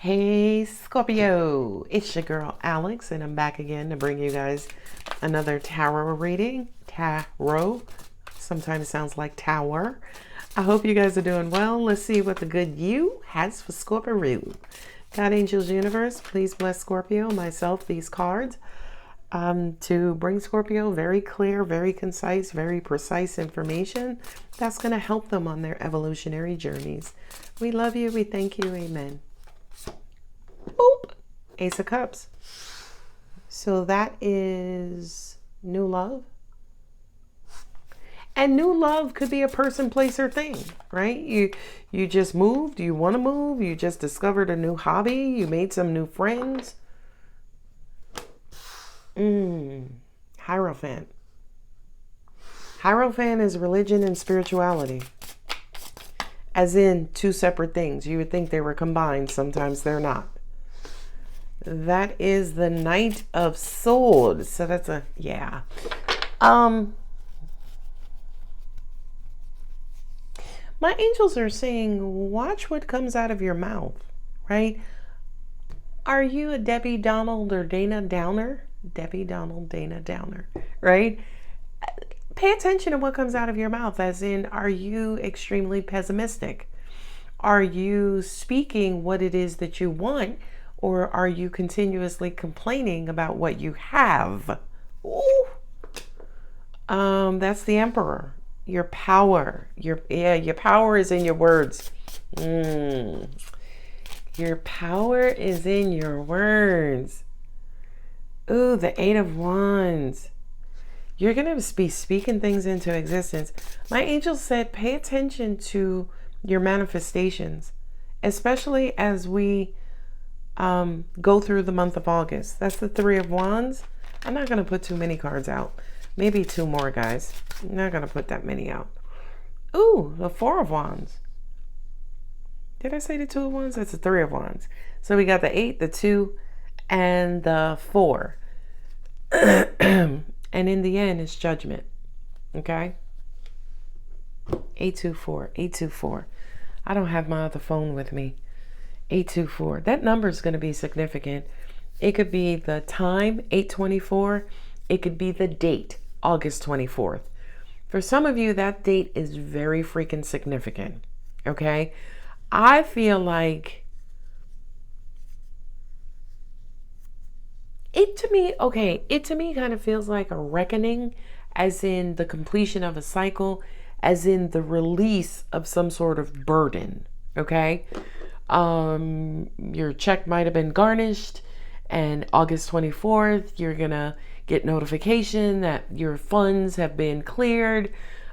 Hey Scorpio, it's your girl Alex, and I'm back again to bring you guys another tarot reading. Tarot sometimes sounds like tower. I hope you guys are doing well. Let's see what the good you has for Scorpio. God, angels, universe, please bless Scorpio, myself, these cards to bring Scorpio very clear, very concise, very precise information that's going to help them on their evolutionary journeys. We love you. We thank you. Amen. Boop. Ace of Cups. So that is new love. And new love could be a person, place, or thing, right? You just moved, you want to move, you just discovered a new hobby, you made some new friends. Hierophant. Hierophant is religion and spirituality. As in two separate things. You would think they were combined, sometimes they're not. That is the Knight of Swords. So that's a, yeah. My angels are saying, watch what comes out of your mouth, right? Are you a Debbie Donald or Dana Downer? Debbie Donald, Dana Downer, right? Pay attention to what comes out of your mouth, as in, are you extremely pessimistic? Are you speaking what it is that you want? Or are you continuously complaining about what you have? Ooh. That's the Emperor. Your power. Your power is in your words. Your power is in your words. Ooh, the Eight of Wands. You're going to be speaking things into existence. My angel said, pay attention to your manifestations, especially as we go through the month of August. That's the Three of Wands. I'm not going to put too many cards out. Maybe two more, guys. I'm not going to put that many out. Ooh, the Four of Wands. Did I say the Two of Wands? That's the Three of Wands. So we got the 8, the 2, and the 4. And in the end, it's judgment. Okay? 824. 824. I don't have my other phone with me. 824. That number is going to be significant. It could be the time, 824. It could be the date, August 24th. For some of you, that date is very freaking significant. Okay? I feel like it to me kind of feels like a reckoning, as in the completion of a cycle, as in the release of some sort of burden. Okay? Your check might have been garnished, and August 24th, you're gonna get notification that your funds have been cleared.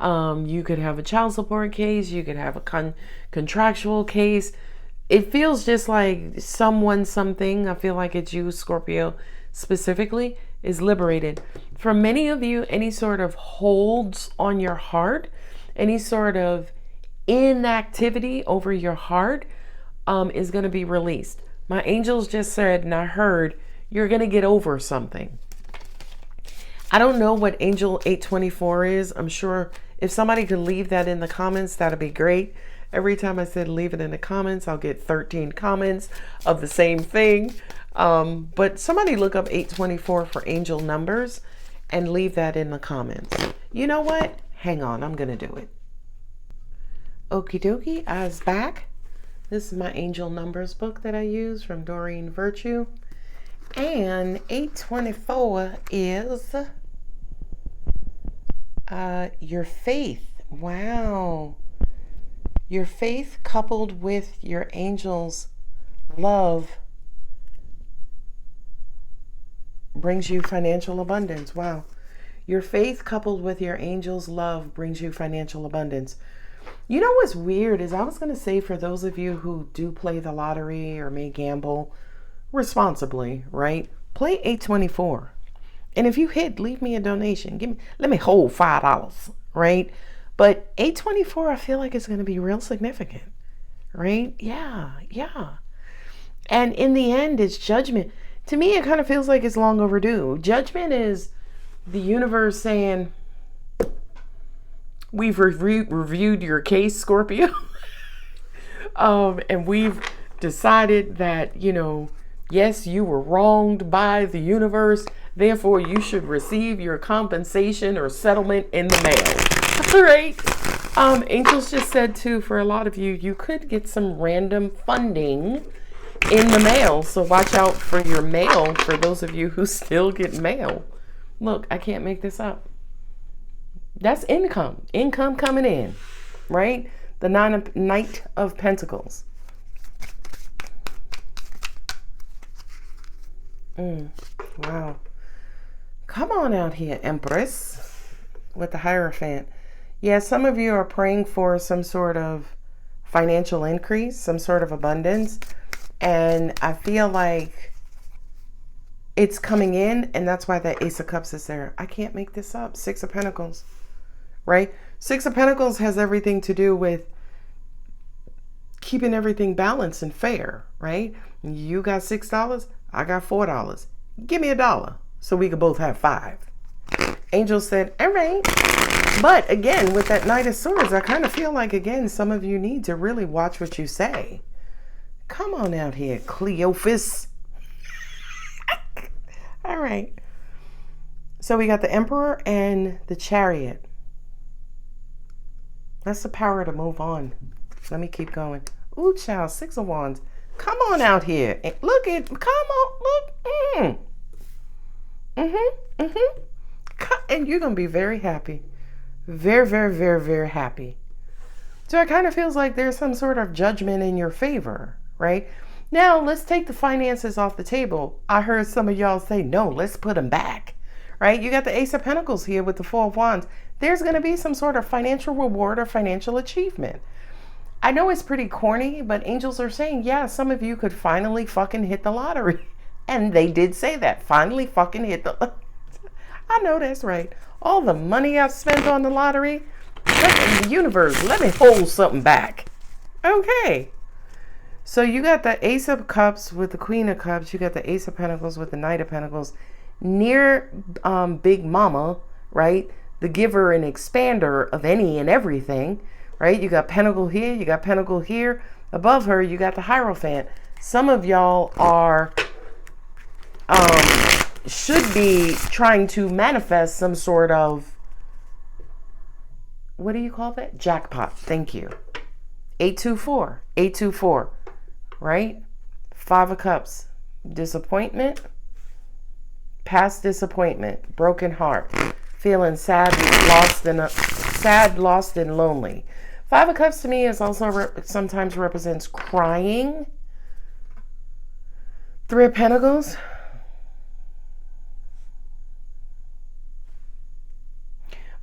You could have a child support case, you could have a contractual case. It feels just like something, I feel like it's you, Scorpio, specifically, is liberated. For many of you, any sort of holds on your heart, any sort of inactivity over your heart, is going to be released. My angels just said, and I heard, you're going to get over something. I don't know what angel 824 is. I'm sure if somebody could leave that in the comments, that'd be great. Every time I said leave it in the comments, I'll get 13 comments of the same thing. But somebody look up 824 for angel numbers and leave that in the comments. You know what? Hang on, I'm going to do it. Okie dokie, I was back. This is my angel numbers book that I use from Doreen Virtue. And 824 is your faith. Wow. Your faith coupled with your angel's love brings you financial abundance. Wow. Your faith coupled with your angel's love brings you financial abundance. You know what's weird is, I was going to say, for those of you who do play the lottery or may gamble responsibly, right? Play 824. And if you hit, leave me a donation. Let me hold $5, right? But 824, I feel like it's going to be real significant, right? Yeah. And in the end, it's judgment. To me, it kind of feels like it's long overdue. Judgment is the universe saying, we've reviewed your case, Scorpio. And we've decided that, yes, you were wronged by the universe, therefore you should receive your compensation or settlement in the mail. All right. Angels just said too, for a lot of you, you could get some random funding in the mail. So watch out for your mail for those of you who still get mail. Look, I can't make this up. That's income coming in, right? The Knight of Pentacles. Wow. Come on out here, Empress, with the Hierophant. Yeah, some of you are praying for some sort of financial increase, some sort of abundance. And I feel like it's coming in, and that's why that Ace of Cups is there. I can't make this up. Six of Pentacles, right? Six of Pentacles has everything to do with keeping everything balanced and fair, right? You got $6, I got $4. Give me $1 so we could both have $5. Angel said, all right. But again, with that Knight of Swords, I kind of feel like, again, some of you need to really watch what you say. Come on out here, Cleophas. All right. So we got the Emperor and the Chariot. That's the power to move on. Let me keep going. Ooh, child, Six of Wands. Come on out here. Look at, come on, look. And you're going to be very happy. Very, very, very, very happy. So it kind of feels like there's some sort of judgment in your favor, right? Now, let's take the finances off the table. I heard some of y'all say, no, let's put them back, right? You got the Ace of Pentacles here with the Four of Wands. There's going to be some sort of financial reward or financial achievement. I know it's pretty corny, but angels are saying, yeah, some of you could finally fucking hit the lottery. And they did say that. Finally fucking hit the... I know that's right. All the money I've spent on the lottery, the universe, let me hold something back. Okay. So you got the Ace of Cups with the Queen of Cups. You got the Ace of Pentacles with the Knight of Pentacles. Near Big Mama, right? The giver and expander of any and everything, right? You got Pentacle here. You got Pentacle here. Above her, you got the Hierophant. Some of y'all are... should be trying to manifest some sort of, what do you call that? Jackpot. Thank you. 824. 824. Right? Five of Cups. Disappointment. Past disappointment. Broken heart. Feeling sad, lost and lonely. Five of Cups to me is also sometimes represents crying. Three of Pentacles.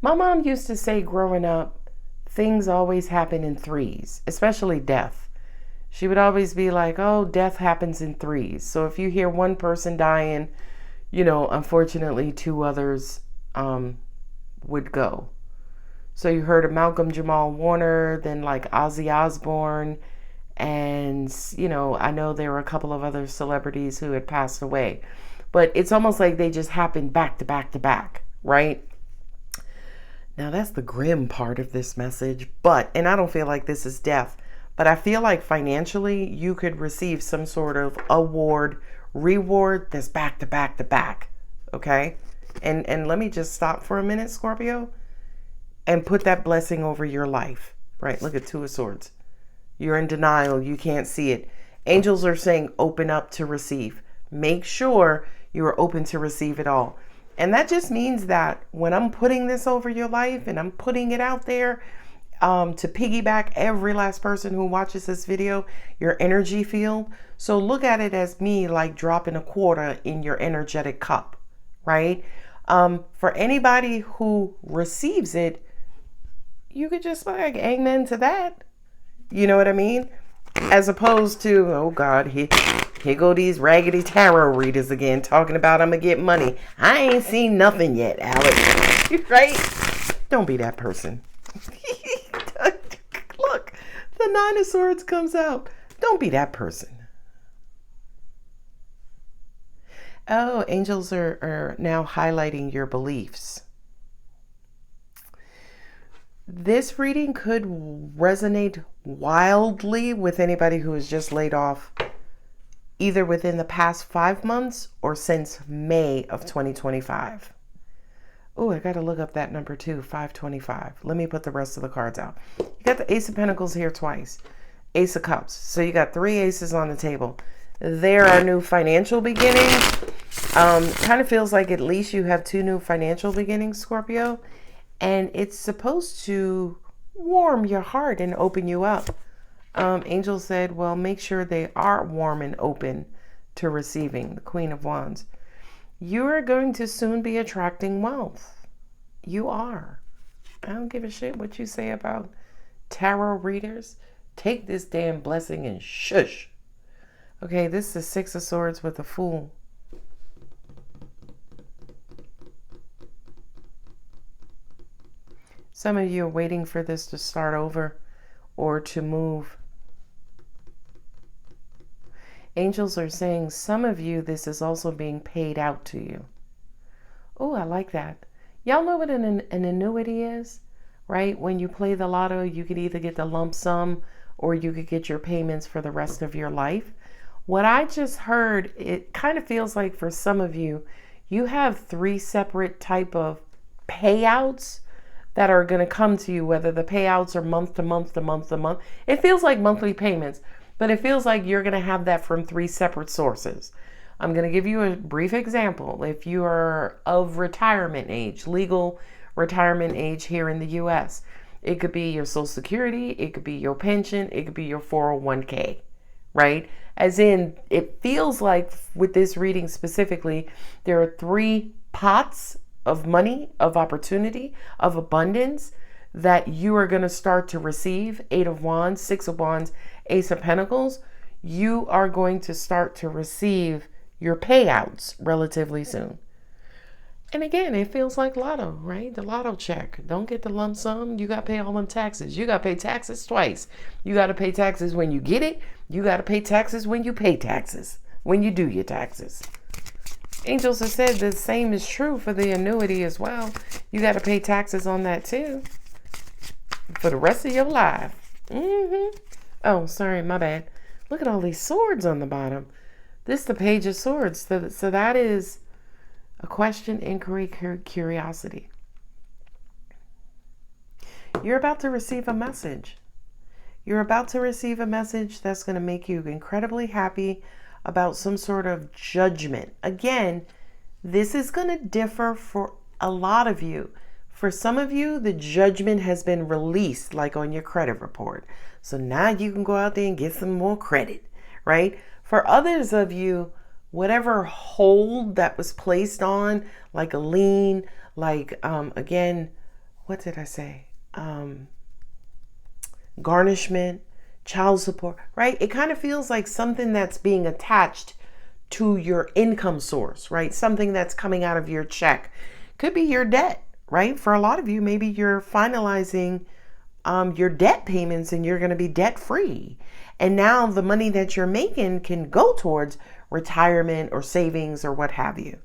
My mom used to say growing up, things always happen in threes, especially death. She would always be like, oh, death happens in threes. So if you hear one person dying, unfortunately, two others would go. So you heard of Malcolm Jamal Warner, then like Ozzy Osbourne, and, I know there were a couple of other celebrities who had passed away. But it's almost like they just happened back to back to back, right? Now, that's the grim part of this message, and I don't feel like this is death, but I feel like financially you could receive some sort of reward that's back to back to back, okay? And let me just stop for a minute, Scorpio, and put that blessing over your life, right? Look at Two of Swords. You're in denial. You can't see it. Angels are saying open up to receive. Make sure you are open to receive it all. And that just means that when I'm putting this over your life and I'm putting it out there to piggyback every last person who watches this video, your energy field. So look at it as me like dropping a quarter in your energetic cup, right? For anybody who receives it, you could just like amen to that. You know what I mean? As opposed to, oh God, here go these raggedy tarot readers again talking about I'm going to get money. I ain't seen nothing yet, Alex. Right? Don't be that person. Look, the Nine of Swords comes out. Don't be that person. Oh, angels are now highlighting your beliefs. This reading could resonate wildly with anybody who is just laid off, either within the past 5 months or since May of 2025. Oh, I got to look up that number too, 525. Let me put the rest of the cards out. You got the Ace of Pentacles here twice, Ace of Cups. So you got 3 aces on the table. There are new financial beginnings. Kind of feels like at least you have 2 new financial beginnings, Scorpio. And it's supposed to warm your heart and open you up. Angel said, well, make sure they are warm and open to receiving. The Queen of Wands. You are going to soon be attracting wealth. You are. I don't give a shit what you say about tarot readers. Take this damn blessing and shush. Okay, this is the 6 of Swords with the Fool. Some of you are waiting for this to start over or to move. Angels are saying some of you, this is also being paid out to you. Oh, I like that. Y'all know what an annuity is, right? When you play the lotto, you could either get the lump sum or you could get your payments for the rest of your life. What I just heard, it kind of feels like for some of you, you have 3 separate type of payouts that are going to come to you, whether the payouts are month to month to month to month. It feels like monthly payments, but it feels like you're going to have that from 3 separate sources. I'm going to give you a brief example. If you are of retirement age, legal retirement age here in the U.S., it could be your Social Security, it could be your pension, it could be your 401k, right? As in, it feels like with this reading specifically, there are 3 pots of money, of opportunity, of abundance that you are going to start to receive. 8 of Wands, 6 of Wands, Ace of Pentacles. You are going to start to receive your payouts relatively soon. And again, it feels like lotto, right? The lotto check. Don't get the lump sum. You got to pay all them taxes. You got to pay taxes twice. You got to pay taxes when you get it. You got to pay taxes when you pay taxes, when you do your taxes. Angels have said the same is true for the annuity as well. You got to pay taxes on that too for the rest of your life. Oh, sorry, my bad. Look at all these swords on the bottom. This is the Page of Swords. So that is a question, inquiry, curiosity. You're about to receive a message. You're about to receive a message that's going to make you incredibly happy about some sort of judgment. Again, this is going to differ for a lot of you. For some of you, the judgment has been released, like on your credit report. So now you can go out there and get some more credit, right? For others of you, whatever hold that was placed on, like a lien, like, again, what did I say? Garnishment, child support, right? It kind of feels like something that's being attached to your income source, right? Something that's coming out of your check. Could be your debt, right? For a lot of you, maybe you're finalizing your debt payments and you're going to be debt free. And now the money that you're making can go towards retirement or savings or what have you.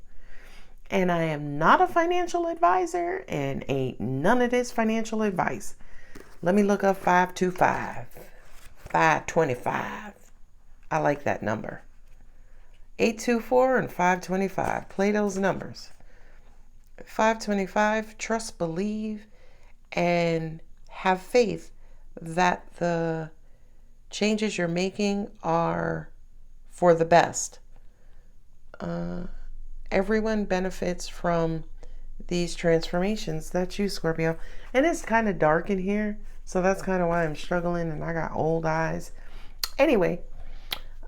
And I am not a financial advisor and ain't none of this financial advice. Let me look up 525, 525. I like that number. 824 and 525. Play those numbers. 525, trust, believe, and have faith that the changes you're making are for the best. Everyone benefits from these transformations. That's you, Scorpio. And it's kind of dark in here, so that's kind of why I'm struggling and I got old eyes. Anyway,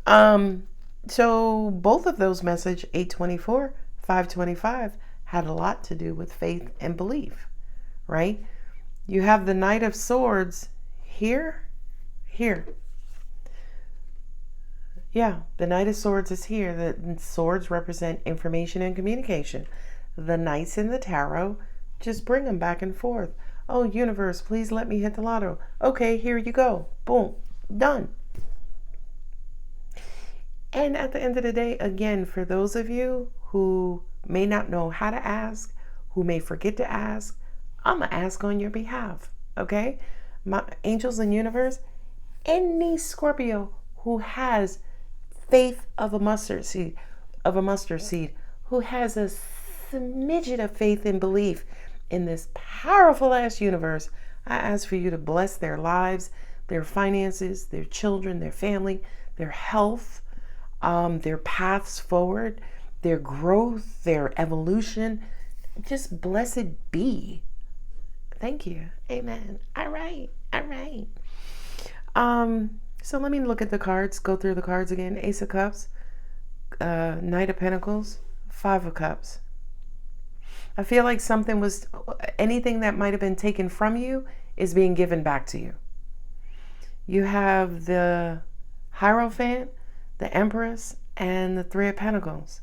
so both of those message, 824, 525, had a lot to do with faith and belief, right? You have the Knight of Swords here. Yeah, the Knight of Swords is here. The swords represent information and communication. The Knights in the tarot, just bring them back and forth. Oh, universe, please let me hit the lotto. Okay, here you go. Boom, done. And at the end of the day, again, for those of you who may not know how to ask, who may forget to ask, I'm going to ask on your behalf. Okay? My angels and universe, any Scorpio who has faith of a mustard seed, who has a smidget of faith and belief in this powerful ass universe, I ask for you to bless their lives, their finances, their children, their family, their health, their paths forward, their growth, their evolution. Just blessed be. Thank you. Amen. All right. So let me look at the cards, go through the cards again. Ace of Cups, Knight of Pentacles, Five of Cups. I feel like anything that might have been taken from you is being given back to you. You have the Hierophant, the Empress, and the Three of Pentacles.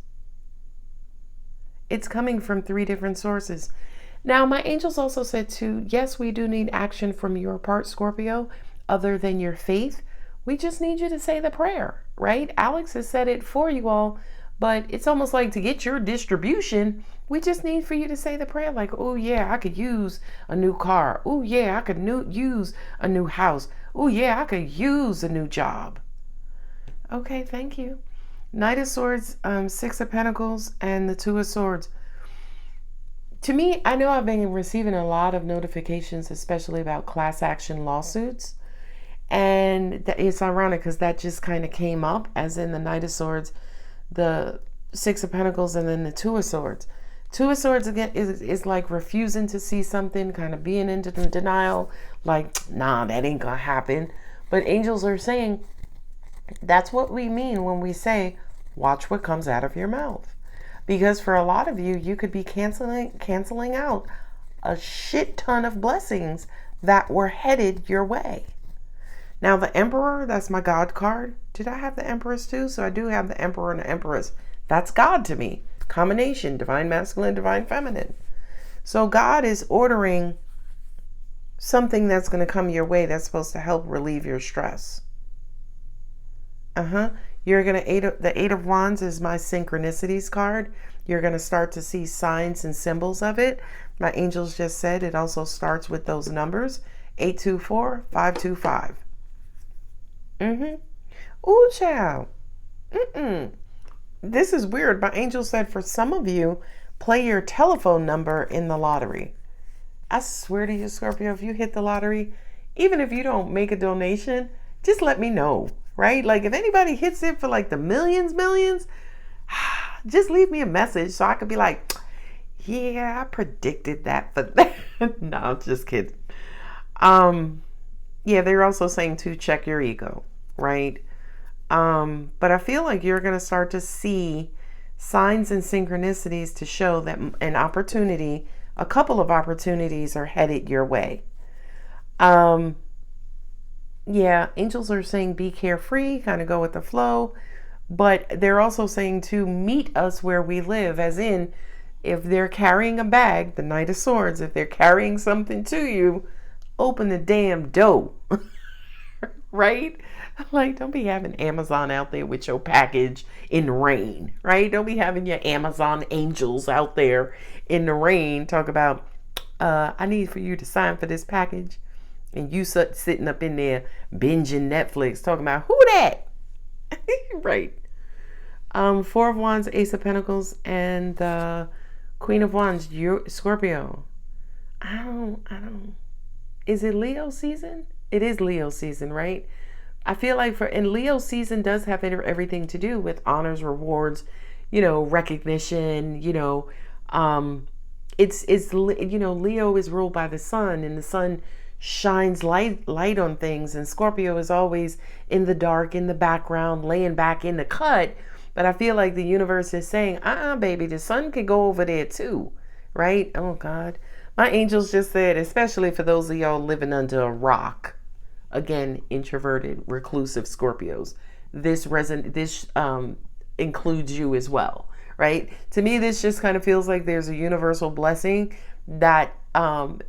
It's coming from 3 different sources. Now, my angels also said too, yes, we do need action from your part, Scorpio, other than your faith. We just need you to say the prayer, right? Alex has said it for you all, but it's almost like to get your distribution, we just need for you to say the prayer like, oh yeah, I could use a new car. Oh yeah, I could use a new house. Oh yeah, I could use a new job. Okay, thank you. Knight of Swords, Six of Pentacles, and the Two of Swords. To me, I know I've been receiving a lot of notifications, especially about class action lawsuits. And it's ironic because that just kind of came up as in the Knight of Swords, the Six of Pentacles, and then the Two of Swords. Two of Swords, again, is like refusing to see something, kind of being in denial, like, nah, that ain't gonna happen. But angels are saying, that's what we mean when we say, watch what comes out of your mouth. Because for a lot of you, you could be canceling out a shit ton of blessings that were headed your way. Now, the Emperor, that's my God card. Did I have the Empress too? So I do have the Emperor and the Empress. That's God to me. Combination, divine masculine, divine feminine. So God is ordering something that's going to come your way that's supposed to help relieve your stress. You're going to, the Eight of Wands is my synchronicities card. You're going to start to see signs and symbols of it. My angels just said it also starts with those numbers, 824, 525. Ooh, child. This is weird. My angel said for some of you, play your telephone number in the lottery. I swear to you, Scorpio, if you hit the lottery, even if you don't make a donation, just let me know, right? Like if anybody hits it for like the millions, just leave me a message so I could be like, yeah, I predicted that for that. No, I'm just kidding. Yeah, they're also saying to check your ego, right? But I feel like you're going to start to see signs and synchronicities to show that an opportunity, a couple of opportunities are headed your way. Yeah, angels are saying be carefree, kind of go with the flow, but they're also saying to meet us where we live, as in if they're carrying a bag, the Knight of Swords, if they're carrying something to you, open the damn door, right? Like, don't be having Amazon out there with your package in the rain, right? Don't be having your Amazon angels out there in the rain. Talk about, I need for you to sign for this package. And you sitting up in there binging Netflix talking about, who that? Right. Four of Wands, Ace of Pentacles, and the Queen of Wands, Scorpio. I don't. Is it Leo season? It is Leo season, right? I feel like in Leo season does have everything to do with honors, rewards, recognition, it's Leo is ruled by the sun, and the sun shines light on things, and Scorpio is always in the dark, in the background, laying back in the cut. But I feel like the universe is saying, baby, the sun can go over there too, right? Oh God. My angels just said, especially for those of y'all living under a rock, again, introverted, reclusive Scorpios, this includes you as well, right? To me, this just kind of feels like there's a universal blessing that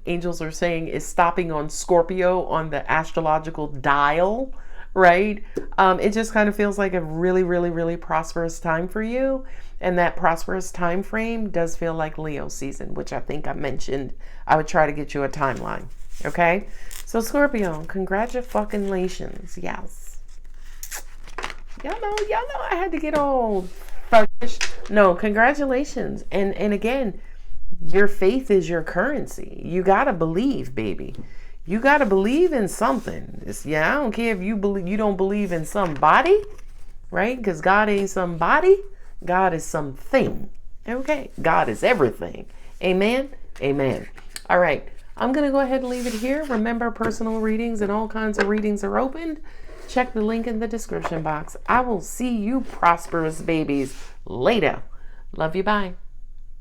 angels are saying is stopping on Scorpio on the astrological dial, right? It just kind of feels like a really, really, really prosperous time for you. And that prosperous time frame does feel like Leo season, which I think I mentioned. I would try to get you a timeline. Okay? So Scorpio, congratulations. Yes. Y'all know I had to get all thuggish. No, congratulations. And again, your faith is your currency. You gotta believe, baby. You gotta believe in something. I don't care if you don't believe in somebody, right? Because God ain't somebody. God is something. Okay? God is everything. Amen? Amen. All right. I'm going to go ahead and leave it here. Remember, personal readings and all kinds of readings are opened. Check the link in the description box. I will see you prosperous babies later. Love you. Bye.